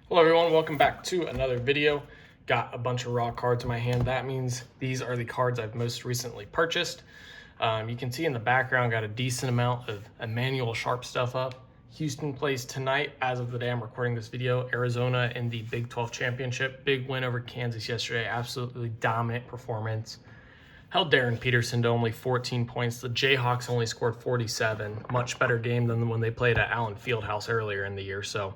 Hello everyone, welcome back to another video. Got a bunch of raw cards in my hand. That means these are the cards I've most recently purchased. You can see in the background, got a decent amount of Emmanuel Sharp stuff up. Houston plays tonight, as of the day I'm recording this video, Arizona in the Big 12 Championship. Big win over Kansas yesterday, absolutely dominant performance. Held Darren Peterson to only 14 points. The Jayhawks only scored 47. Much better game than when they played at Allen Fieldhouse earlier in the year. So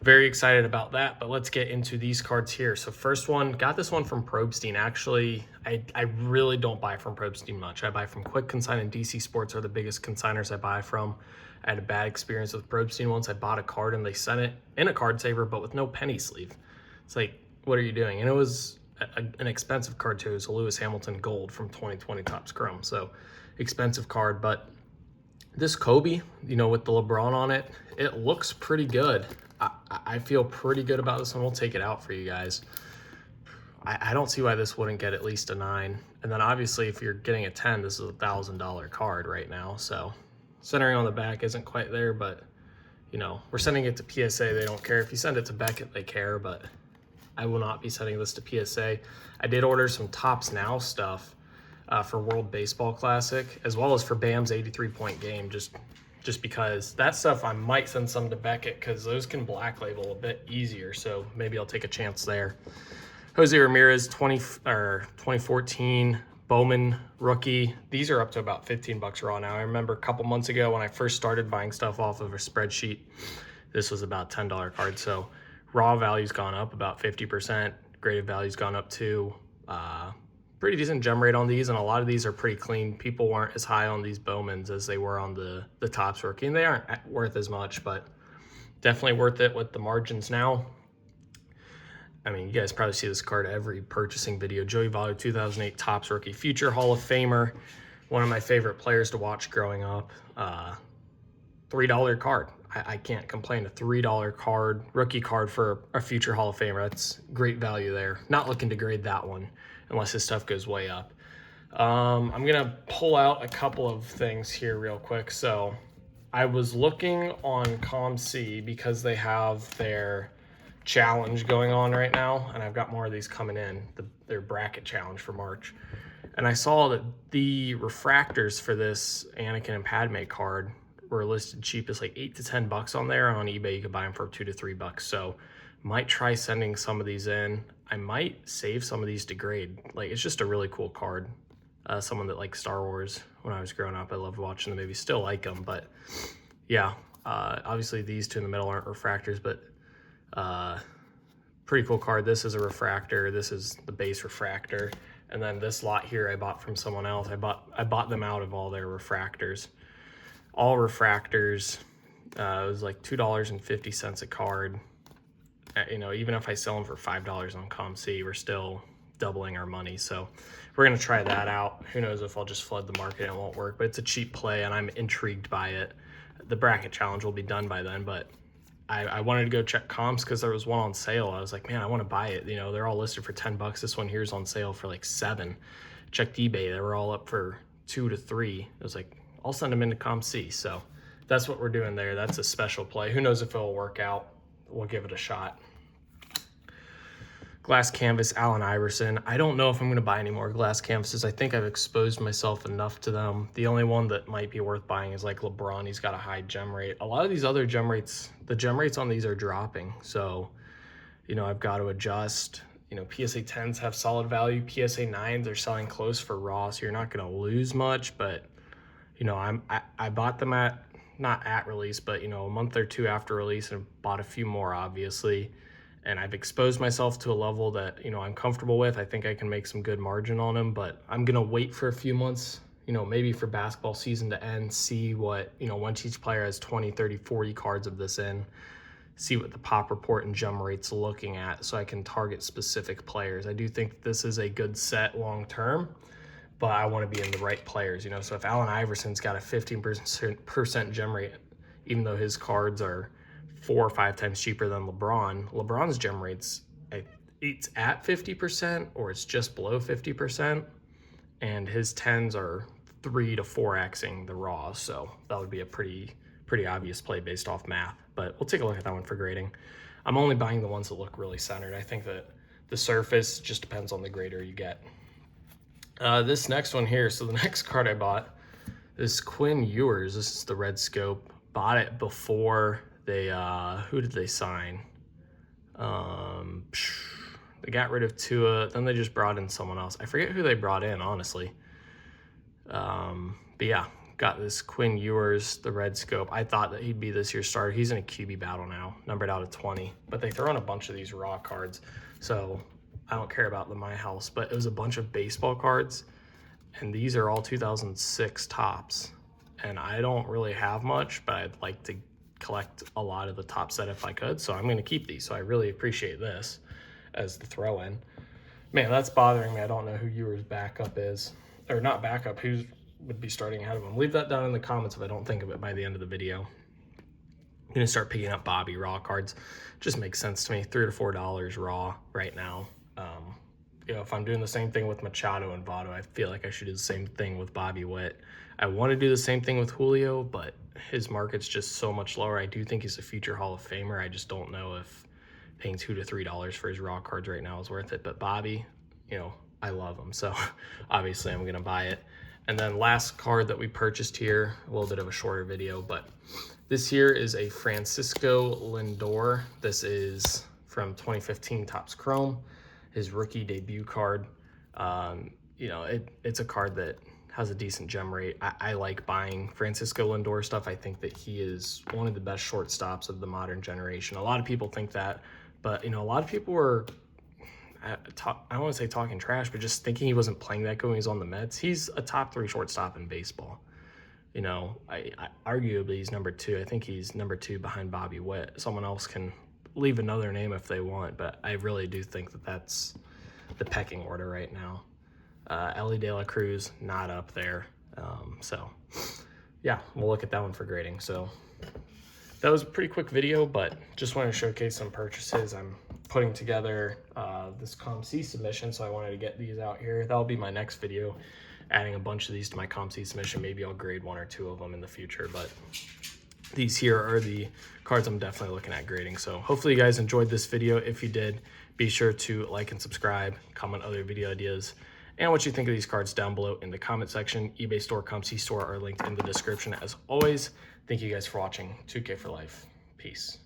very excited about that, but let's get into these cards here. So first one, got this one from Probstein. Actually, I really don't buy from Probstein much. I buy from Quick Consign and DC Sports are the biggest consigners I buy from. I had a bad experience with Probstein once. I bought a card and they sent it in a card saver, but with no penny sleeve. It's like, what are you doing? And it was an expensive card too. It was a Lewis Hamilton Gold from 2020 Topps Chrome. So expensive card, but this Kobe, with the LeBron on it, it looks pretty good. I feel pretty good about this one. We'll take it out for you guys. I don't see why this wouldn't get at least a 9. And then obviously if you're getting a 10, this is $1,000 card right now. So centering on the back isn't quite there, but we're sending it to PSA. They don't care. If you send it to Beckett, they care, but I will not be sending this to PSA. I did order some Topps Now stuff for World Baseball Classic, as well as for Bam's 83-point game, just because that stuff I might send some to Beckett because those can black label a bit easier. So maybe I'll take a chance there. Jose Ramirez 2014 Bowman rookie. These are up to about 15 bucks raw now. I remember a couple months ago when I first started buying stuff off of a spreadsheet, this was about $10 card. So raw value's gone up about 50%. Graded value's gone up too. Pretty decent gem rate on these, and a lot of these are pretty clean. People weren't as high on these Bowmans as they were on the Topps rookie, and they aren't worth as much, but definitely worth it with the margins now. I mean, you guys probably see this card every purchasing video. Joey Votto, 2008 Topps rookie, future Hall of Famer, one of my favorite players to watch growing up. $3 card. I can't complain. A $3 card, rookie card for a future Hall of Famer. That's great value there. Not looking to grade that one unless his stuff goes way up. I'm going to pull out a couple of things here real quick. So I was looking on CommC because they have their challenge going on right now, and I've got more of these coming in, their bracket challenge for March. And I saw that the refractors for this Anakin and Padme card were listed cheapest, like 8 to 10 bucks on there. And on eBay, you could buy them for 2 to 3 bucks. So might try sending some of these in. I might save some of these to grade. Like, it's just a really cool card. Someone that liked Star Wars when I was growing up, I loved watching the movies, still like them. But yeah, obviously these two in the middle aren't refractors, but pretty cool card. This is a refractor. This is the base refractor. And then this lot here I bought from someone else. I bought them out of all their refractors. All refractors, it was like $2.50 a card. Even if I sell them for $5 on COMC, we're still doubling our money. So we're going to try that out. Who knows if I'll just flood the market and it won't work, but it's a cheap play and I'm intrigued by it. The bracket challenge will be done by then, but I wanted to go check comps because there was one on sale. I was like, man, I want to buy it. They're all listed for 10 bucks. This one here is on sale for like 7. Checked eBay. They were all up for 2 to 3. I was like, I'll send them into CommC. So that's what we're doing there. That's a special play. Who knows if it'll work out. We'll give it a shot. Glass canvas, Allen Iverson. I don't know if I'm going to buy any more glass canvases. I think I've exposed myself enough to them. The only one that might be worth buying is like LeBron. He's got a high gem rate. A lot of these other gem rates, the gem rates on these are dropping. So, I've got to adjust. PSA 10s have solid value. PSA 9s are selling close for raw, so you're not going to lose much. But, I bought them not at release, but, a month or two after release, and bought a few more, obviously. And I've exposed myself to a level that, I'm comfortable with. I think I can make some good margin on them, but I'm going to wait for a few months, maybe for basketball season to end, see what, once each player has 20, 30, 40 cards of this in, see what the pop report and gem rate's looking at so I can target specific players. I do think this is a good set long term, but I want to be in the right players, So if Allen Iverson's got a 15% gem rate, even though his cards are 4 or 5 times cheaper than LeBron's gem rates, it's at 50% or it's just below 50%, and his 10s are 3 to 4xing the raws. So that would be a pretty obvious play based off math, but we'll take a look at that one for grading. I'm only buying the ones that look really centered. I think that the surface just depends on the grader you get. This next one here, so the next card I bought, this Quinn Ewers, this is the red scope. Bought it before they, who did they sign? They got rid of Tua, then they just brought in someone else. I forget who they brought in, honestly. But yeah, got this Quinn Ewers, the red scope. I thought that he'd be this year's starter. He's in a QB battle now, numbered out of 20. But they throw in a bunch of these raw cards, so I don't care about the My House. But it was a bunch of baseball cards, and these are all 2006 tops. And I don't really have much, but I'd like to collect a lot of the top set if I could. So I'm going to keep these. So I really appreciate this as the throw-in. Man, that's bothering me. I don't know who Ewers' backup is. Or not backup, who would be starting ahead of him. Leave that down in the comments if I don't think of it by the end of the video. I'm going to start picking up Bobby raw cards. Just makes sense to me. $3 to $4 raw right now. You know, if I'm doing the same thing with Machado and Votto, I feel like I should do the same thing with Bobby Witt. I want to do the same thing with Julio, but his market's just so much lower. I do think he's a future Hall of Famer. I just don't know if paying $2 to $3 for his raw cards right now is worth it. But Bobby, you know, I love him, so obviously I'm going to buy it. And then last card that we purchased here, a little bit of a shorter video, but this here is a Francisco Lindor. This is from 2015 Topps Chrome, his rookie debut card. You know, it's a card that has a decent gem rate. I like buying Francisco Lindor stuff. I think that he is one of the best shortstops of the modern generation. A lot of people think that, but, you know, a lot of people were, I don't want to say talking trash, but just thinking he wasn't playing that good when he was on the Mets. He's a top 3 shortstop in baseball. You know, I arguably he's number 2. I think he's number 2 behind Bobby Witt. Someone else can leave another name if they want, but I really do think that that's the pecking order right now. Ellie De La Cruz, not up there. So, yeah, we'll look at that one for grading. So, that was a pretty quick video, but just wanted to showcase some purchases. I'm putting together this COMC submission, so I wanted to get these out here. That'll be my next video, adding a bunch of these to my COMC submission. Maybe I'll grade 1 or 2 of them in the future, but these here are the cards I'm definitely looking at grading. So hopefully you guys enjoyed this video. If you did, be sure to like and subscribe, comment other video ideas, and what you think of these cards down below in the comment section. eBay store, CommC store are linked in the description as always. Thank you guys for watching. 2K for life. Peace.